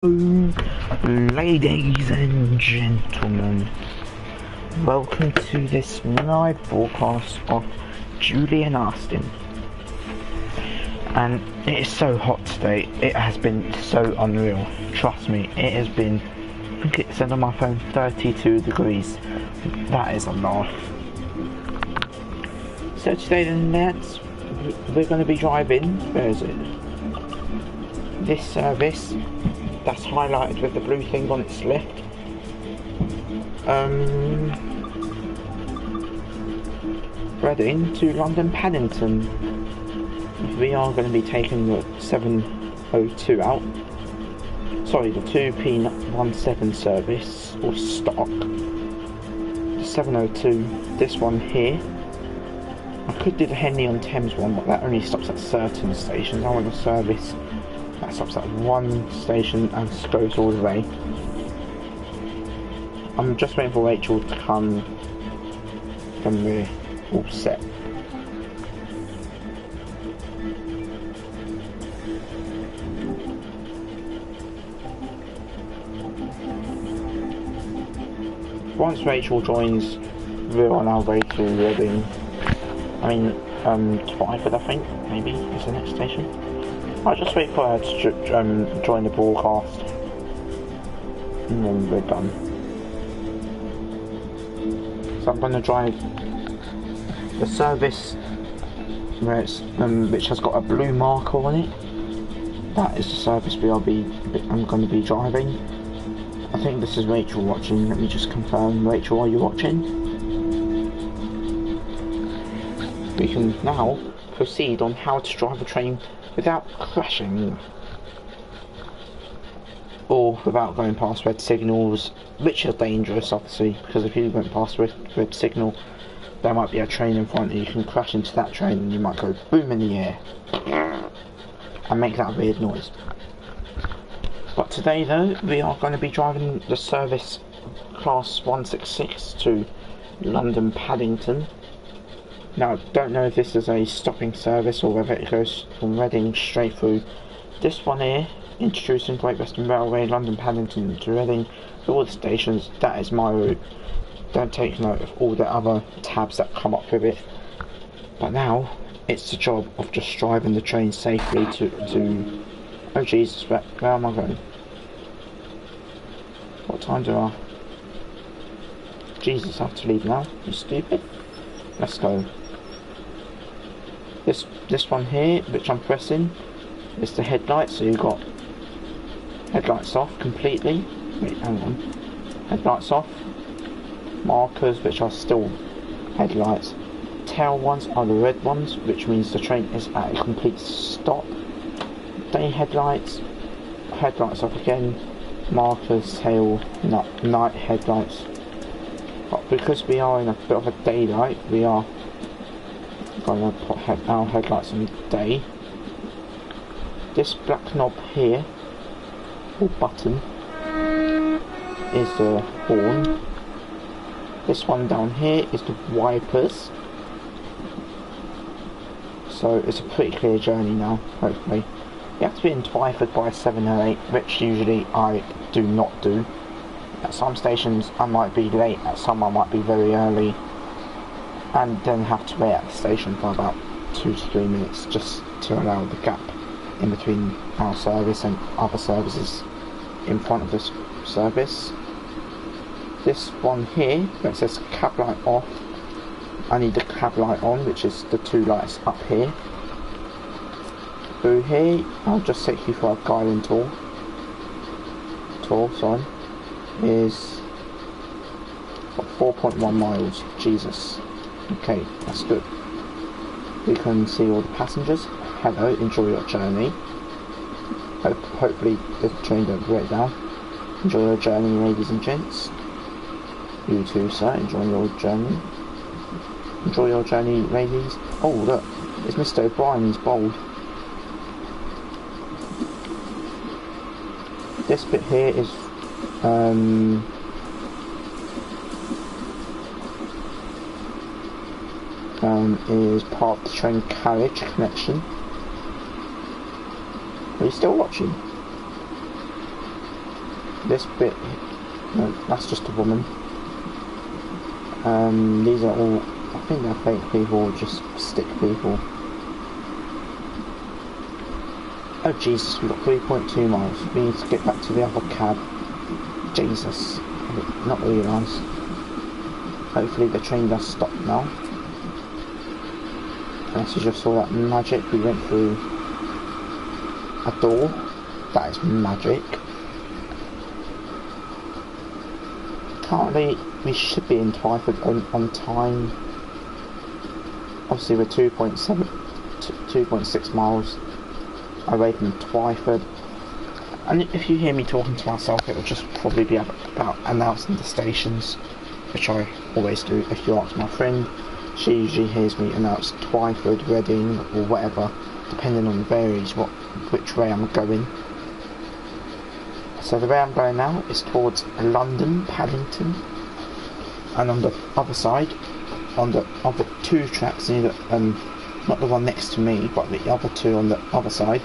Ladies and gentlemen, welcome to this live broadcast of Julian Austin. And it is so hot today, it has been so unreal. Trust me, it has been, I think it said on my phone, 32 degrees. That is a laugh. So today then, lads, we're going to be driving, where is it? This service that's highlighted with the blue thing on its left. Reading to London Paddington. We are going to be taking the 702 out. Sorry, the 2P17 service, or stock. The 702, this one here. I could do the Henley on Thames one, but that only stops at certain stations. I want a service that stops at one station and goes all the way. I'm just waiting for Rachel to come when we're all set. Once Rachel joins, we're on our way to Reading. Twyford, I think, maybe, is the next station. I'll just wait for her to join the broadcast, and then we're done. So I'm going to drive the service where it's, which has got a blue marker on it. That is the service I'm going to be driving. I think this is Rachel watching. Let me just confirm. Rachel, are you watching? We can now proceed on how to drive a train without crashing, or without going past red signals, which are dangerous obviously, because if you went past red signal, there might be a train in front and you can crash into that train and you might go boom in the air and make that weird noise. But today though, we are going to be driving the service class 166 to London Paddington. Now, I don't know if this is a stopping service or whether it goes from Reading straight through. This one here, introducing Great Western Railway, London Paddington to Reading, all the stations, that is my route. Don't take note of all the other tabs that come up with it. But now, it's the job of just driving the train safely to oh Jesus, where am I going? What time do I? Jesus, I have to leave now, you stupid. Let's go. This one here, which I'm pressing, is the headlights. So you've got headlights off completely. Wait, hang on. Headlights off. Markers, which are still headlights. Tail ones are the red ones, which means the train is at a complete stop. Day headlights. Headlights off again. Markers, tail, night headlights. But because we are in a bit of a daylight, we are going to put our headlights on day. This black knob here, or button, is the horn. This one down here is the wipers. So it's a pretty clear journey now, hopefully. You have to be in Twyford by 7 or 8, which usually I do not do. At some stations I might be late, at some I might be very early, and then have to wait at the station for about 2 to 3 minutes just to allow the gap in between our service and other services in front of this service. This one here, where it says cab light off, I need the cab light on, which is the 2 lights up here. Through here, I'll just take you for a guiding tour, is 4.1 miles, Jesus. Okay, that's good. We can see all the passengers. Hello, enjoy your journey. Hopefully the train don't break down. Enjoy your journey, ladies and gents. You too, sir, enjoy your journey. Enjoy your journey, ladies. Oh look, it's Mr. O'Brien, he's bold. This bit here is is part of the train carriage connection. Are you still watching? This bit, no, that's just a woman. These are all, I think they're fake people, or just stick people. Oh Jesus, we've got 3.2 miles. We need to get back to the other cab. Jesus, I did not realise. Hopefully the train does stop now. Unless you just saw that magic, we went through a door. That is magic. Currently, we should be in Twyford on time. Obviously we're 2.6 miles away from Twyford. And if you hear me talking to myself, it will just probably be about announcing the stations, which I always do. If you ask my friend, she usually hears me announce Twyford, Reading, or whatever, depending on the varies which way I'm going. So the way I'm going now is towards London, Paddington, and on the other side, on the other two tracks, either not the one next to me, but the other two on the other side,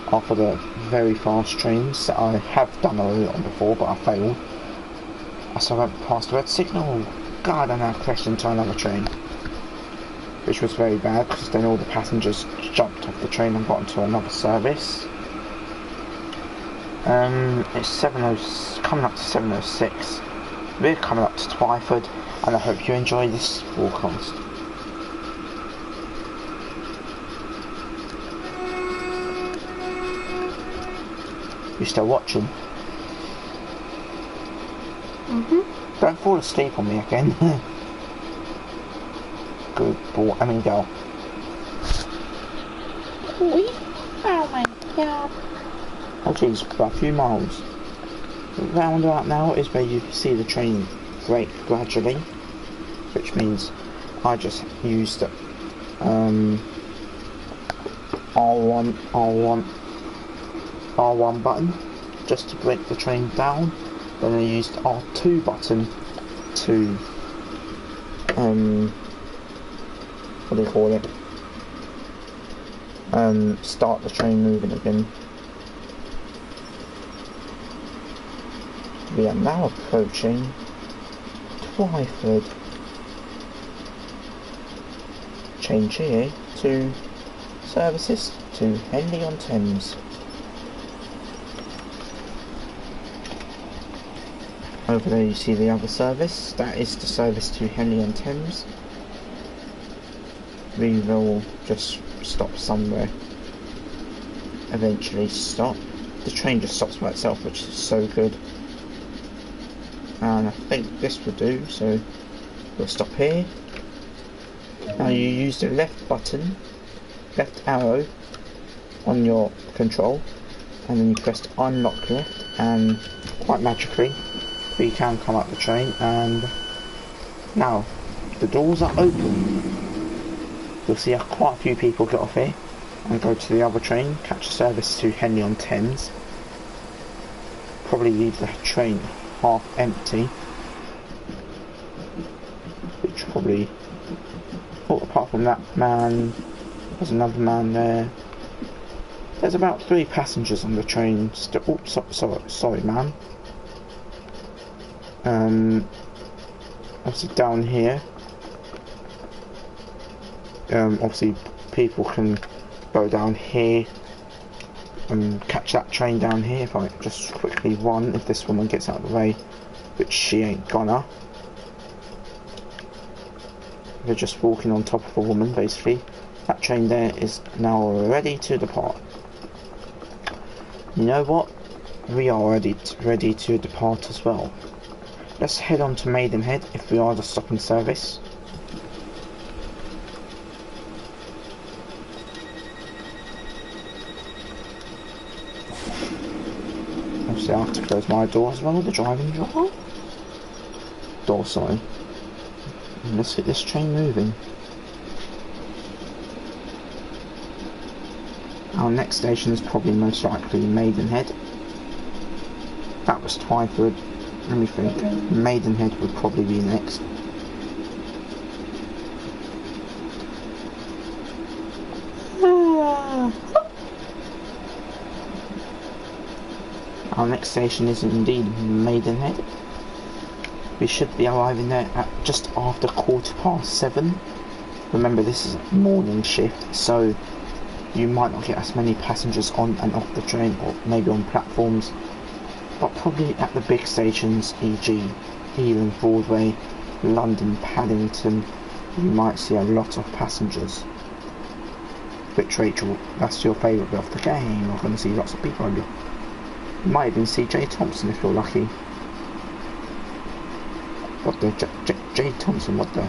are for the very fast trains that I have done a route on before, but I failed. So I went past the red signal. God, I now crashed into another train, which was very bad because then all the passengers jumped off the train and got into another service. It's coming up to 7:06. We're coming up to Twyford, and I hope you enjoy this broadcast. You still watching? Don't fall asleep on me again. Good boy. I mean, girl. Oh my god. Oh jeez, about a few miles. The roundabout now is where you see the train brake gradually, which means I just used R1 button just to brake the train down. Then I used R2 button to what do you call it? Start the train moving again. We are now approaching Twyford. Change here to services to Henley-on-Thames. Over there you see the other service, that is the service to Henley-on-Thames. We will just stop somewhere, eventually stop. The train just stops by itself, which is so good. And I think this will do, so we'll stop here. Now you use the left button, left arrow on your control, and then you press unlock left, and quite magically we can come up the train. And now the doors are open. You'll see quite a few people get off here and go to the other train, catch a service to Henley-on-Thames. Probably leave the train half empty, which probably, apart from that man, there's another man there. There's about 3 passengers on the train still. Oops, sorry man. Obviously down here, obviously people can go down here and catch that train down here. If I just quickly run, if this woman gets out of the way, which she ain't gonna. We're just walking on top of a woman, basically. That train there is now ready to depart. You know what? We are ready to depart as well. Let's head on to Maidenhead if we are the stopping service. Obviously I have to close my door as well, the driving door, sorry. And let's get this train moving. Our next station is probably most likely Maidenhead. That was Twyford. Let me think. Maidenhead would probably be next. Our next station is indeed Maidenhead. We should be arriving there at just after 7:15. Remember, this is a morning shift, so you might not get as many passengers on and off the train, or maybe on platforms, but probably at the big stations, e.g. Ealing Broadway, London Paddington, you might see a lot of passengers. Which, Rachel, that's your favourite bit of the game. You're going to see lots of people on you. You might even see Jay Thompson if you're lucky. What the? Jay Thompson, what the?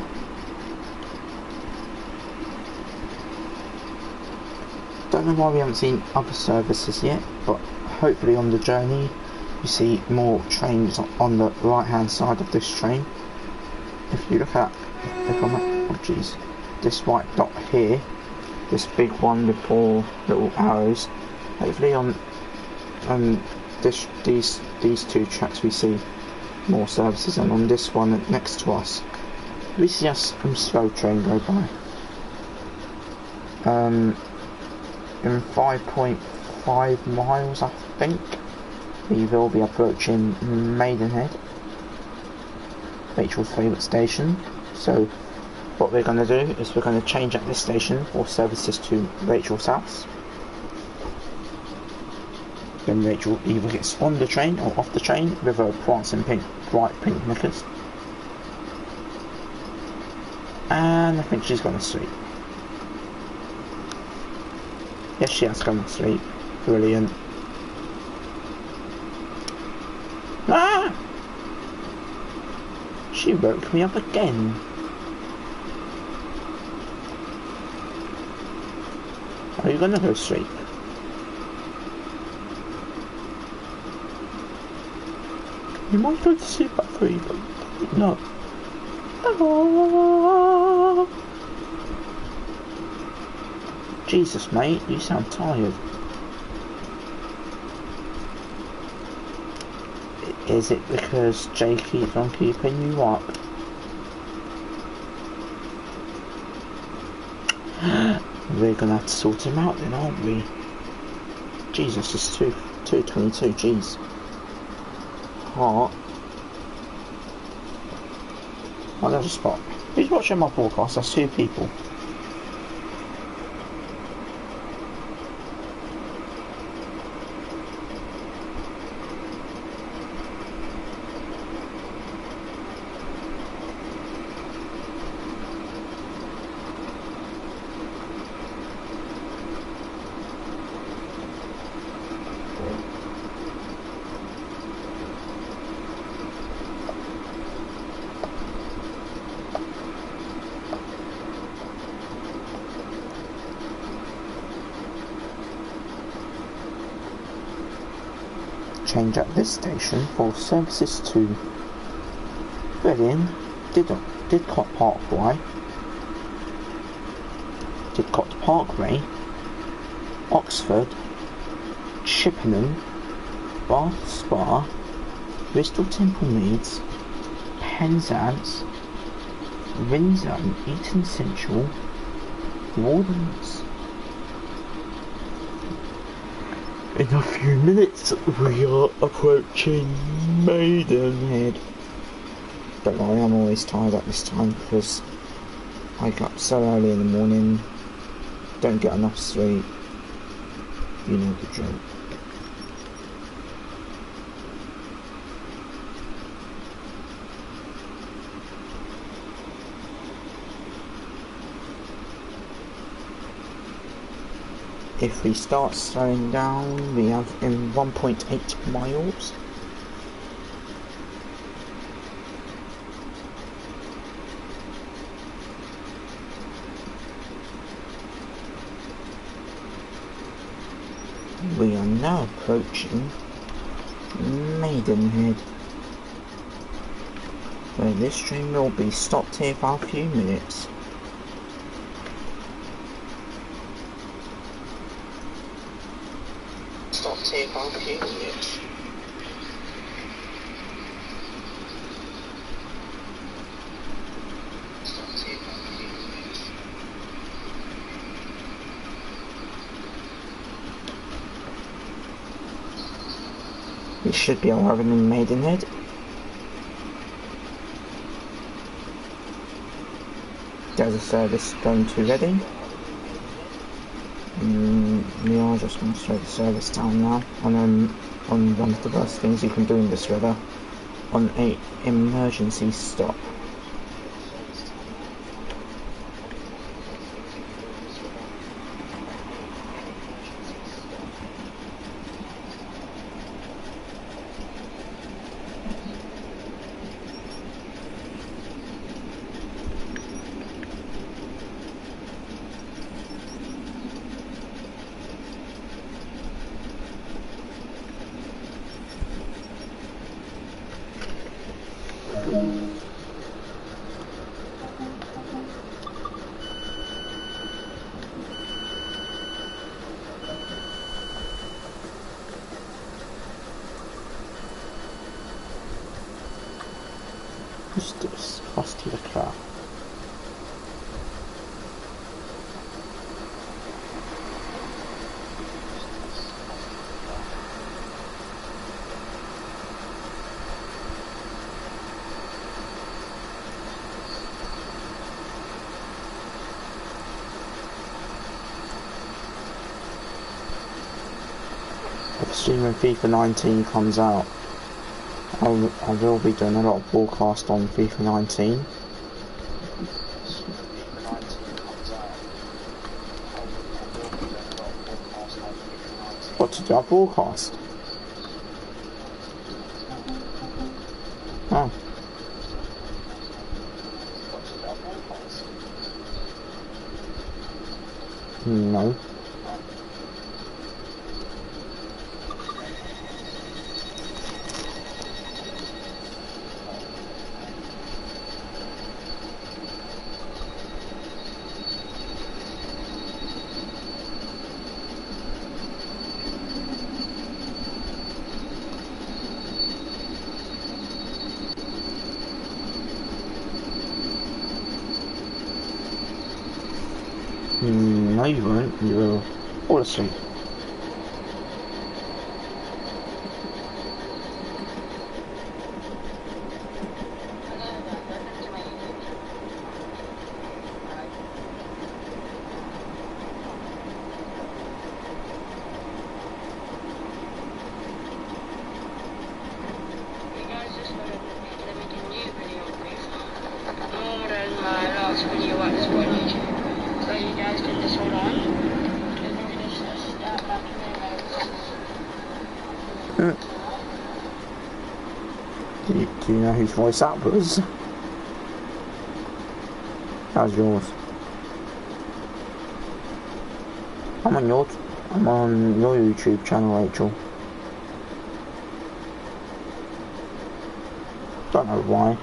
Don't know why we haven't seen other services yet, but hopefully on the journey you see more trains on the right hand side of this train. If you look at, if I'm at, oh jeez, this white dot here, this big one with 4 little arrows, hopefully on these 2 tracks we see more services, and on this one next to us we see a slow train go by. In 5.5 miles I think we will be approaching Maidenhead, Rachel's favourite station. So what we're going to do is we're going to change at this station for services to Rachel's house. Then Rachel either gets on the train or off the train with her prancing bright pink knickers. And I think she's gone to sleep. Yes, she has gone to sleep. Brilliant. Ah! She woke me up again. Are you gonna go to sleep? You might go to sleep at 3, but no. Ah. Jesus, mate, you sound tired. Is it because Jay keeps on keeping you up? We're gonna have to sort him out then, aren't we? Jesus, it's 2:22, jeez. Heart. Oh, there's a spot. Who's watching my podcast? That's 2 people. Change at this station for services to Berlin, Didcot Parkway, Oxford, Chippenham, Bath Spa, Bristol Temple Meads, Penzance, Windsor and Eton Central, Wardens. In a few minutes we are approaching Maidenhead. Don't worry, I'm always tired at this time because I get up so early in the morning, don't get enough sleep, you know the drill. If we start slowing down, we have in 1.8 miles. We are now approaching Maidenhead, where this train will be stopped here for a few minutes. It should be arriving in Maidenhead. There's a service going to Reading. We are just going to slow the service down now. And then on one of the worst things you can do in this weather, on a emergency stop. Who's this? Frosty the Crab. Assuming when FIFA 19 comes out, I will be doing a lot of broadcast on FIFA 19. What to do? I broadcast? Oh. No. No, you won't. You will fall asleep. Do you know whose voice that was? That was yours. I'm on your YouTube channel, Rachel. Don't know why.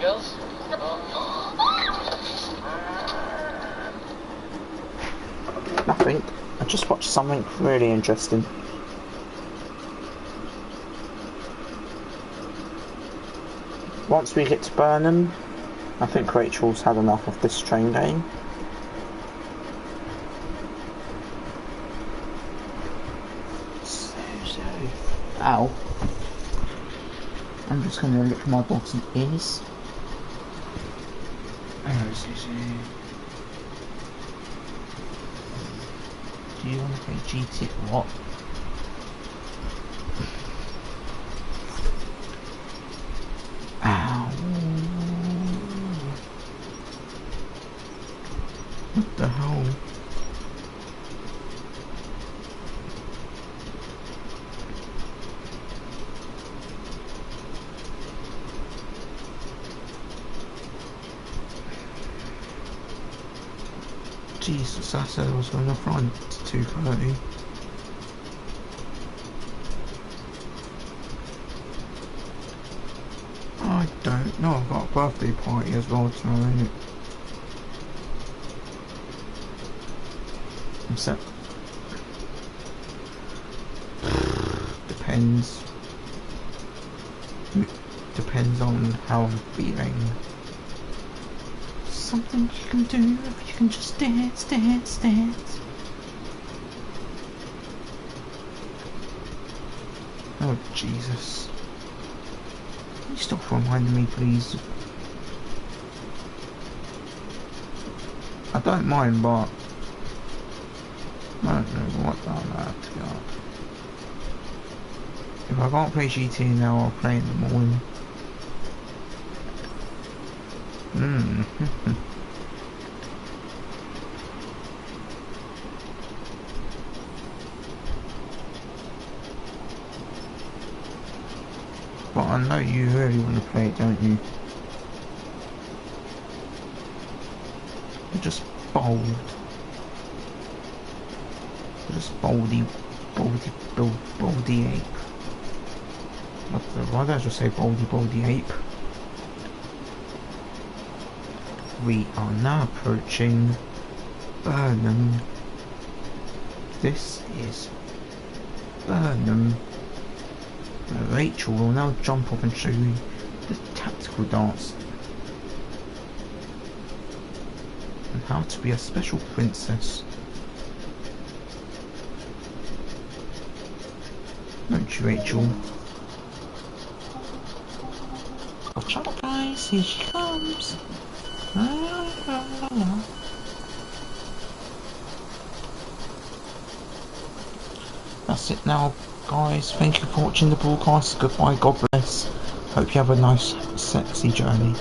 Girls? Nothing. I just watched something really interesting. Once we get to Burnham, I think Rachel's had enough of this train game. Ow. I'm just going to lick my bottom ears. Do you want to play GT? What? Ow. What the hell? Jesus, I said I was going to front to 2:30. I don't know, I've got a birthday party as well tonight. I'm set. Depends on how I'm feeling. something you can do if you can just dance, dance, dance. Oh Jesus. Can you stop reminding me please? I don't mind, but I don't know what I'm at to go. If I can't play GTA now, I'll play in the morning. But I know you really want to play it, don't you? You're just bold. You're just boldy ape. Why did I just say boldy ape? We are now approaching Burnham. This is Burnham. Rachel will now jump off and show you the tactical dance and how to be a special princess. Don't you, Rachel? Watch out, guys! Here she comes. That's it now, guys. Thank you for watching the broadcast. Goodbye, God bless. Hope you have a nice, sexy journey.